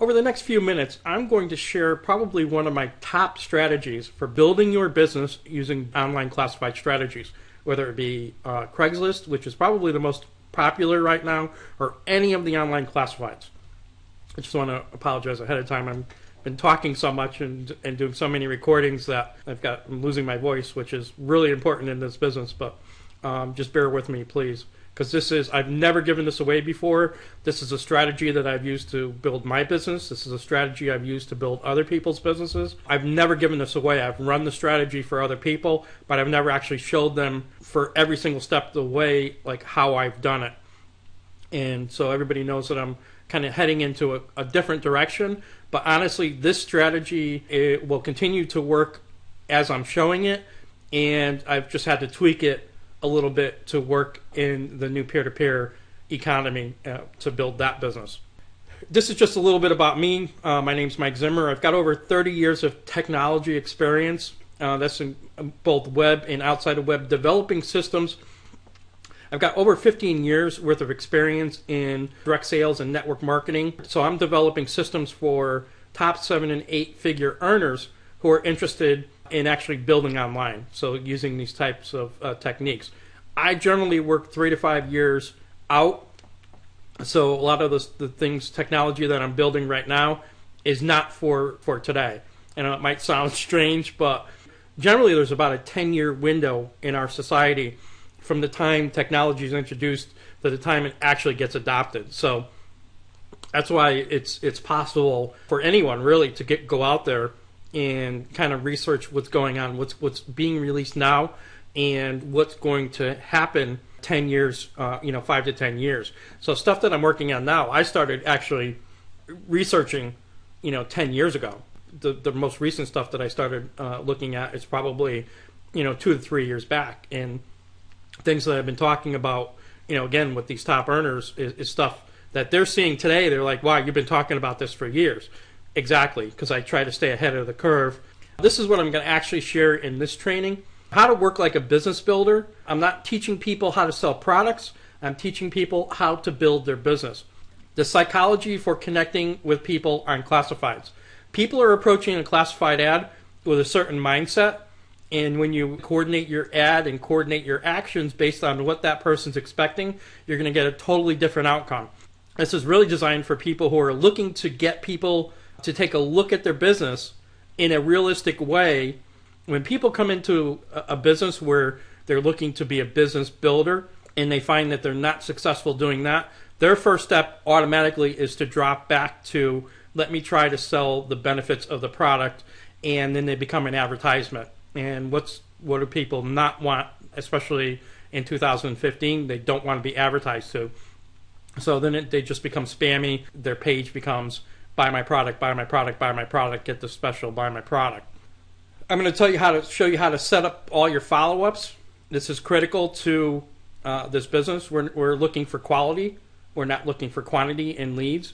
Over the next few minutes, I'm going to share probably one of my top strategies for building your business using online classified strategies, whether it be Craigslist, which is probably the most popular right now, or any of the online classifieds. I just want to apologize ahead of time. I've been talking so much and doing so many recordings that I'm losing my voice, which is really important in this business, but just bear with me, please. Because I've never given this away before. This is a strategy that I've used to build my business. This is a strategy I've used to build other people's businesses. I've never given this away. I've run the strategy for other people, but I've never actually showed them for every single step of the way, like how I've done it. And so everybody knows that I'm kind of heading into a different direction. But honestly, this strategy, it will continue to work as I'm showing it, and I've just had to tweak it a little bit to work in the new peer-to-peer economy to build that business. This is just a little bit about me. My name's Mike Zimmer. I've got over 30 years of technology experience. That's in both web and outside of web developing systems. I've got over 15 years worth of experience in direct sales and network marketing. So I'm developing systems for top 7 and 8 figure earners who are interested in actually building online, so using these types of techniques. I generally work 3 to 5 years out, so a lot of the technology that I'm building right now is not for today. And it might sound strange, but generally there's about a 10-year window in our society from the time technology is introduced to the time it actually gets adopted. So that's why it's possible for anyone really to go out there and kind of research what's going on, what's being released now, and what's going to happen 10 years, 5 to 10 years. So stuff that I'm working on now, I started actually researching, 10 years ago. The most recent stuff that I started looking at is probably, 2 to 3 years back. And things that I've been talking about, again, with these top earners is stuff that they're seeing today. They're like, wow, you've been talking about this for years. Exactly, because I try to stay ahead of the curve. This is what I'm going to actually share in this training. How to work like a business builder. I'm not teaching people how to sell products. I'm teaching people how to build their business. The psychology for connecting with people on classifieds. People are approaching a classified ad with a certain mindset, and when you coordinate your ad and coordinate your actions based on what that person's expecting, you're going to get a totally different outcome. This is really designed for people who are looking to get people to take a look at their business in a realistic way. When people come into a business where they're looking to be a business builder and they find that they're not successful doing that, their first step automatically is to drop back to, let me try to sell the benefits of the product, and then they become an advertisement. And what do people not want, especially in 2015? They don't want to be advertised to. So then they just become spammy. Their page becomes, buy my product, buy my product, buy my product, get the special, buy my product. I'm going to show you how to set up all your follow-ups. This is critical to this business. We're looking for quality. We're not looking for quantity and leads.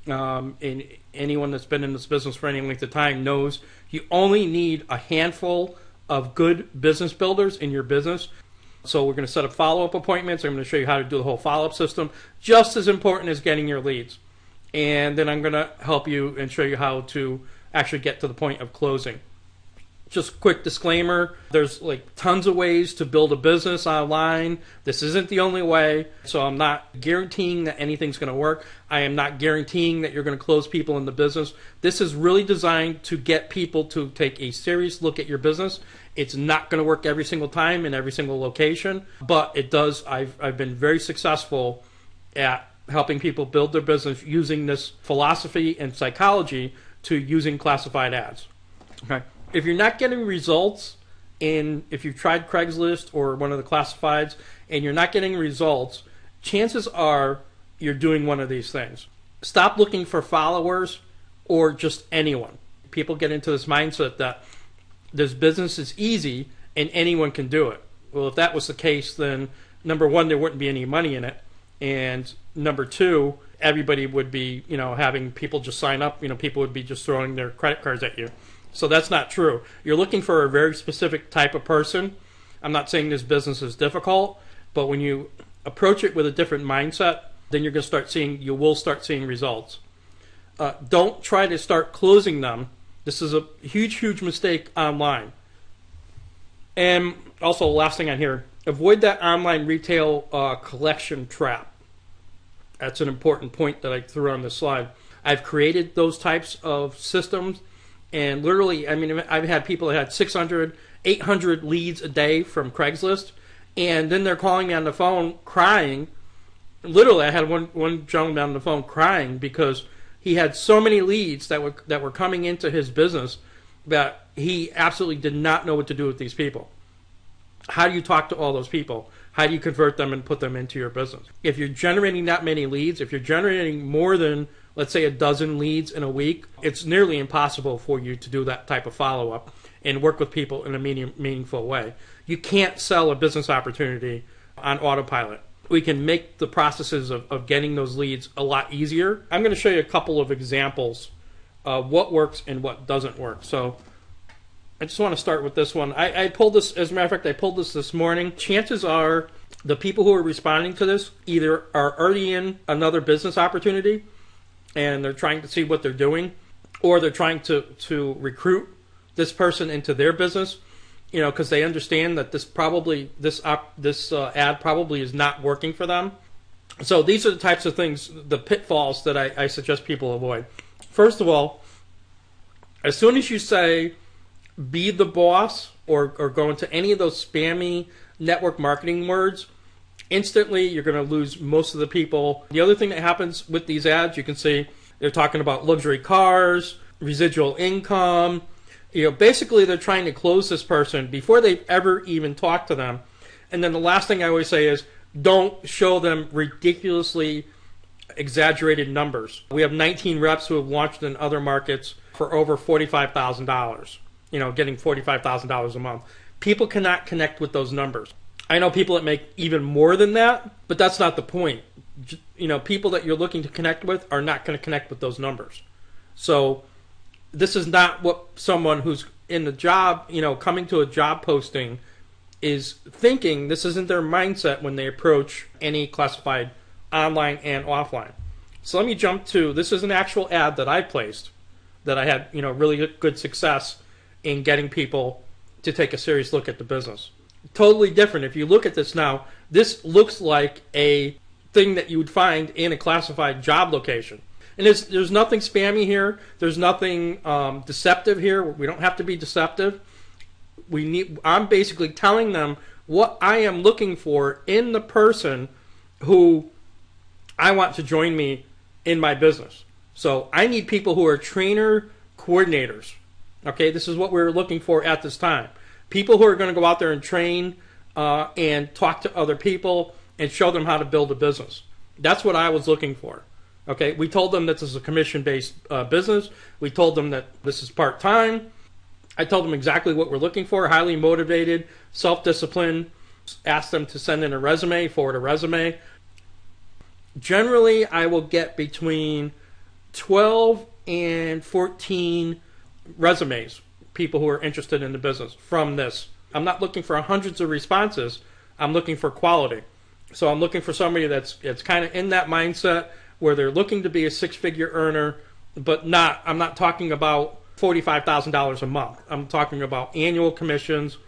And anyone that's been in this business for any length of time knows you only need a handful of good business builders in your business. So we're going to set up follow-up appointments. I'm going to show you how to do the whole follow-up system, just as important as getting your leads. And then I'm going to help you and show you how to actually get to the point of closing. Just quick disclaimer, there's like tons of ways to build a business online. This isn't the only way, so I'm not guaranteeing that anything's going to work. I am not guaranteeing that you're going to close people in the business. This is really designed to get people to take a serious look at your business. It's not going to work every single time in every single location, but it does. I've been very successful at helping people build their business using this philosophy and psychology to using classified ads. Okay. If you're not getting results, and if you've tried Craigslist or one of the classifieds and you're not getting results, chances are you're doing one of these things. Stop looking for followers or just anyone. People get into this mindset that this business is easy and anyone can do it. Well, if that was the case, then number one, there wouldn't be any money in it. And number two, everybody would be, having people just sign up. People would be just throwing their credit cards at you. So that's not true. You're looking for a very specific type of person. I'm not saying this business is difficult, but when you approach it with a different mindset, then you will start seeing results. Don't try to start closing them. This is a huge mistake online. And also, last thing on here, avoid that online retail collection trap. That's an important point that I threw on this slide. I've created those types of systems, and literally, I mean, I've had people that had 600, 800 leads a day from Craigslist, and then they're calling me on the phone crying. Literally, I had one gentleman on the phone crying because he had so many leads that were coming into his business that he absolutely did not know what to do with these people. How do you talk to all those people? How do you convert them and put them into your business? If you're generating that many leads, if you're generating more than, let's say, a dozen leads in a week, it's nearly impossible for you to do that type of follow-up and work with people in a meaningful way. You can't sell a business opportunity on autopilot. We can make the processes of getting those leads a lot easier. I'm going to show you a couple of examples of what works and what doesn't work. So I just want to start with this one. I pulled this, as a matter of fact, I pulled this morning. Chances are the people who are responding to this either are already in another business opportunity and they're trying to see what they're doing, or they're trying to recruit this person into their business, you know, because they understand that this ad probably is not working for them. So these are the types of things, the pitfalls that I suggest people avoid. First of all, as soon as you say, be the boss, or go into any of those spammy network marketing words, instantly you're going to lose most of the people. The other thing that happens with these ads, you can see they're talking about luxury cars, residual income. You know, basically they're trying to close this person before they've ever even talked to them. And then the last thing I always say is, don't show them ridiculously exaggerated numbers. We have 19 reps who have launched in other markets for over $45,000. You know, getting $45,000 a month. People cannot connect with those numbers. I know people that make even more than that, but that's not the point. You know, people that you're looking to connect with are not going to connect with those numbers. So this is not what someone who's in the job, you know, coming to a job posting is thinking. This isn't their mindset when they approach any classified online and offline. So let me jump to, this is an actual ad that I placed that I had, you know, really good success in getting people to take a serious look at the business. Totally different. If you look at this now, this looks like a thing that you would find in a classified job location. And there's nothing spammy here. There's nothing deceptive here. We don't have to be deceptive. I'm basically telling them what I am looking for in the person who I want to join me in my business. So I need people who are trainer coordinators. Okay, this is what we're looking for at this time. People who are going to go out there and train and talk to other people and show them how to build a business. That's what I was looking for. Okay, we told them that this is a commission-based business. We told them that this is part-time. I told them exactly what we're looking for: highly motivated, self-disciplined. Asked them to send in a resume, forward a resume. Generally, I will get between 12 and 14 resumes, people who are interested in the business from this. I'm not looking for hundreds of responses. I'm looking for quality. So I'm looking for somebody that's kind of in that mindset where they're looking to be a six-figure earner, but I'm not talking about $45,000 a month. I'm talking about annual commissions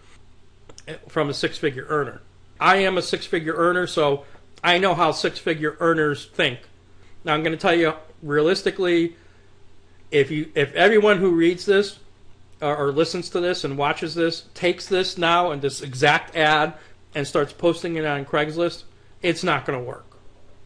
from a six-figure earner. I am a six-figure earner, so I know how six-figure earners think. Now I'm going to tell you realistically, if everyone who reads this or listens to this and watches this takes this now and this exact ad and starts posting it on Craigslist, it's not going to work.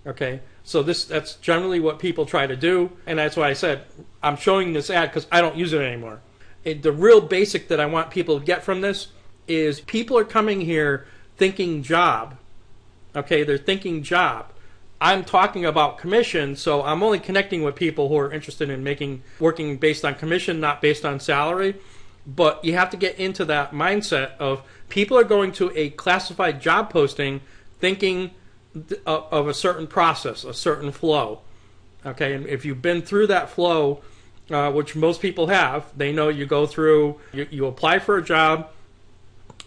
Okay? So that's generally what people try to do, and that's why I said I'm showing this ad because I don't use it anymore. The real basic that I want people to get from this is people are coming here thinking job. Okay? They're thinking job. I'm talking about commission, so I'm only connecting with people who are interested in working based on commission, not based on salary. But you have to get into that mindset of people are going to a classified job posting thinking of a certain process, a certain flow. Okay, and if you've been through that flow, which most people have, they know you go through, you apply for a job,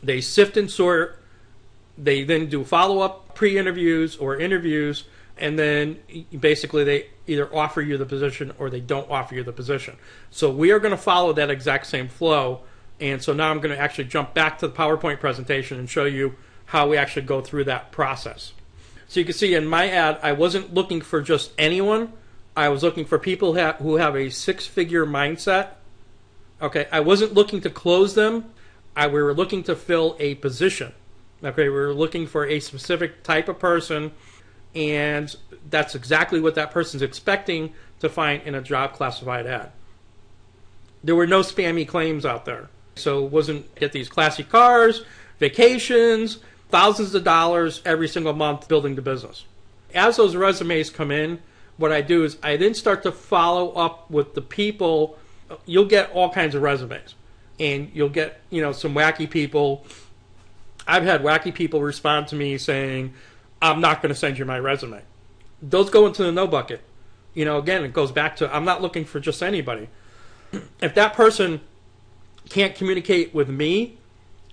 they sift and sort, they then do follow-up pre-interviews or interviews. and then basically they either offer you the position or they don't offer you the position. So we are going to follow that exact same flow. And so now I'm going to actually jump back to the PowerPoint presentation and show you how we actually go through that process. So you can see in my ad, I wasn't looking for just anyone. I was looking for people who have a six-figure mindset. Okay, I wasn't looking to close them. We were looking to fill a position. Okay, we were looking for a specific type of person, and that's exactly what that person's expecting to find in a job classified ad. There were no spammy claims out there. So it wasn't get these classy cars, vacations, thousands of dollars every single month building the business. As those resumes come in, what I do is I then start to follow up with the people. You'll get all kinds of resumes, and you'll get, some wacky people. I've had wacky people respond to me saying, I'm not going to send you my resume. Those go into the no bucket. Again, it goes back to, I'm not looking for just anybody. If that person can't communicate with me,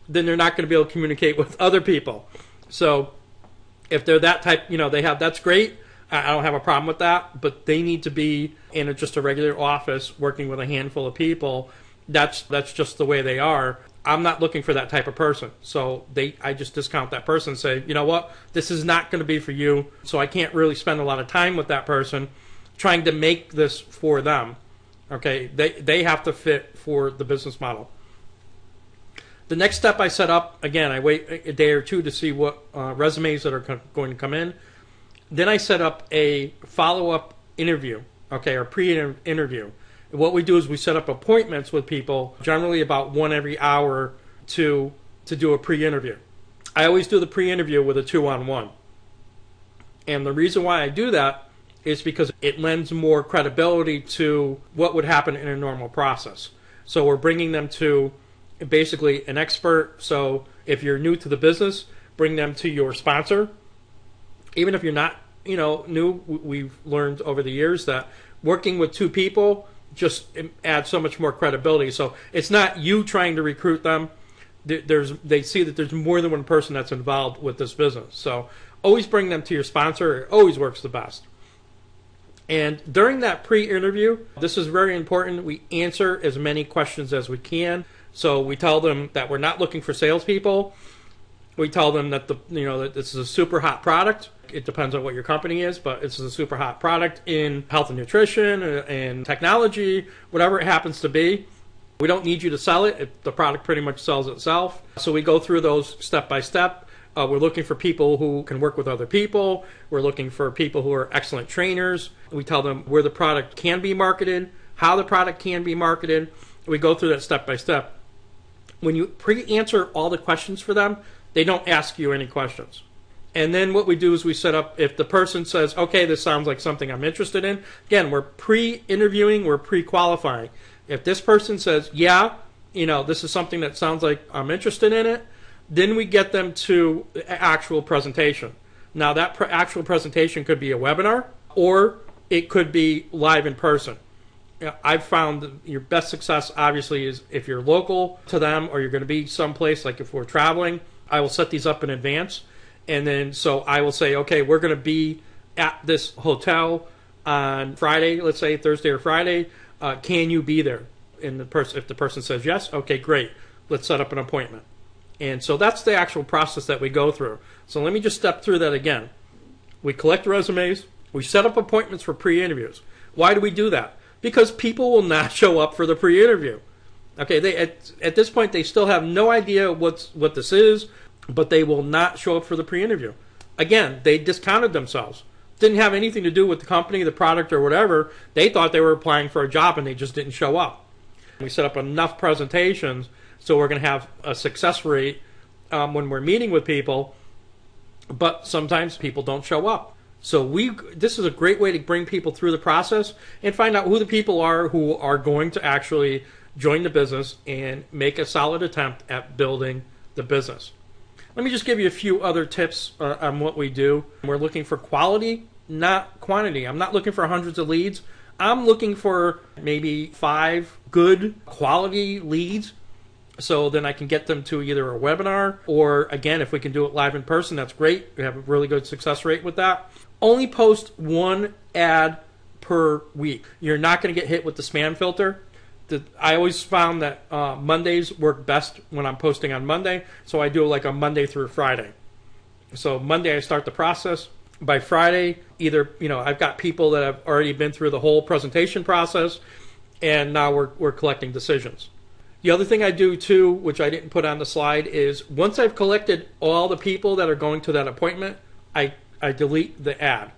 then they're not going to be able to communicate with other people. So if they're that type, that's great. I don't have a problem with that, but they need to be in just a regular office working with a handful of people. That's just the way they are. I'm not looking for that type of person. So I just discount that person and say, you know what, this is not going to be for you. So I can't really spend a lot of time with that person trying to make this for them. Okay, they have to fit for the business model. The next step I set up, again, I wait a day or two to see what resumes that are going to come in. Then I set up a follow-up interview, okay, or pre-interview. What we do is we set up appointments with people, generally about one every hour, to do a pre-interview. I always do the pre-interview with a 2-on-1. And the reason why I do that is because it lends more credibility to what would happen in a normal process. So we're bringing them to basically an expert. So if you're new to the business, bring them to your sponsor. Even if you're not, new, we've learned over the years that working with two people just adds so much more credibility. So it's not you trying to recruit them. They see that there's more than one person that's involved with this business. So always bring them to your sponsor. It always works the best. And during that pre-interview, this is very important. We answer as many questions as we can. So we tell them that we're not looking for salespeople. We tell them that that this is a super hot product. It depends on what your company is, but it's a super hot product in health and nutrition and technology, whatever it happens to be. We don't need you to sell it. The product pretty much sells itself. So we go through those step by step. We're looking for people who can work with other people. We're looking for people who are excellent trainers. We tell them where the product can be marketed, how the product can be marketed. We go through that step by step. When you pre-answer all the questions for them, they don't ask you any questions. And then what we do is we set up, if the person says, okay, this sounds like something I'm interested in, again, we're pre-interviewing, we're pre-qualifying. If this person says, yeah, this is something that sounds like I'm interested in it, then we get them to actual presentation. Now that actual presentation could be a webinar or it could be live in person. I've found your best success obviously is if you're local to them or you're going to be someplace, like if we're traveling, I will set these up in advance. And then so I will say, okay, we're going to be at this hotel on Friday, let's say Thursday or Friday. Can you be there? And if the person says yes, okay, great. Let's set up an appointment. And so that's the actual process that we go through. So let me just step through that again. We collect resumes. We set up appointments for pre-interviews. Why do we do that? Because people will not show up for the pre-interview. Okay, at this point, they still have no idea what this is, but they will not show up for the pre-interview. Again, they discounted themselves. Didn't have anything to do with the company, the product, or whatever. They thought they were applying for a job, and they just didn't show up. We set up enough presentations so we're going to have a success rate when we're meeting with people, but sometimes people don't show up. So this is a great way to bring people through the process and find out who the people are who are going to actually join the business and make a solid attempt at building the business. Let me just give you a few other tips on what we do. We're looking for quality, not quantity. I'm not looking for hundreds of leads. I'm looking for maybe 5 good quality leads. So then I can get them to either a webinar or, again, if we can do it live in person, that's great. We have a really good success rate with that. only post one ad per week. You're not going to get hit with the spam filter. I always found that Mondays work best when I'm posting on Monday, so I do like a Monday through Friday. So Monday I start the process. By Friday, either I've got people that have already been through the whole presentation process, and now we're collecting decisions. The other thing I do too, which I didn't put on the slide, is once I've collected all the people that are going to that appointment, I delete the ad.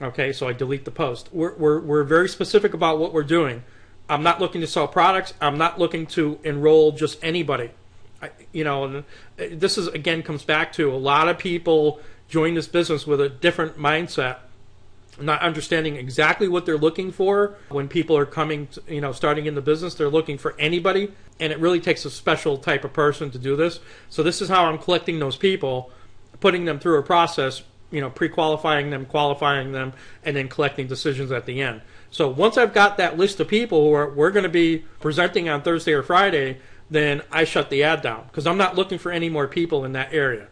Okay, so I delete the post. We're very specific about what we're doing. I'm not looking to sell products. I'm not looking to enroll just anybody. This is again comes back to a lot of people join this business with a different mindset, not understanding exactly what they're looking for. When people are coming, starting in the business, they're looking for anybody, and it really takes a special type of person to do this. So this is how I'm collecting those people, putting them through a process, pre-qualifying them, qualifying them, and then collecting decisions at the end. So once I've got that list of people who we're going to be presenting on Thursday or Friday, then I shut the ad down because I'm not looking for any more people in that area.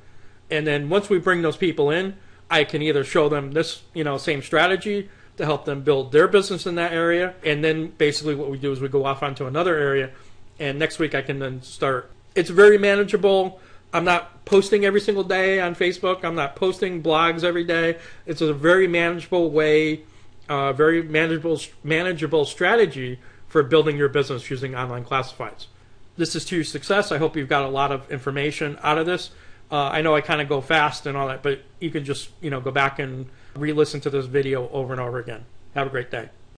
And then once we bring those people in, I can either show them this, same strategy to help them build their business in that area. And then basically what we do is we go off onto another area. And next week I can then start. It's very manageable. I'm not posting every single day on Facebook. I'm not posting blogs every day. It's a very manageable way, very manageable strategy for building your business using online classifieds. This is to your success. I hope you've got a lot of information out of this. I know I kind of go fast and all that, but you can just go back and re-listen to this video over and over again. Have a great day.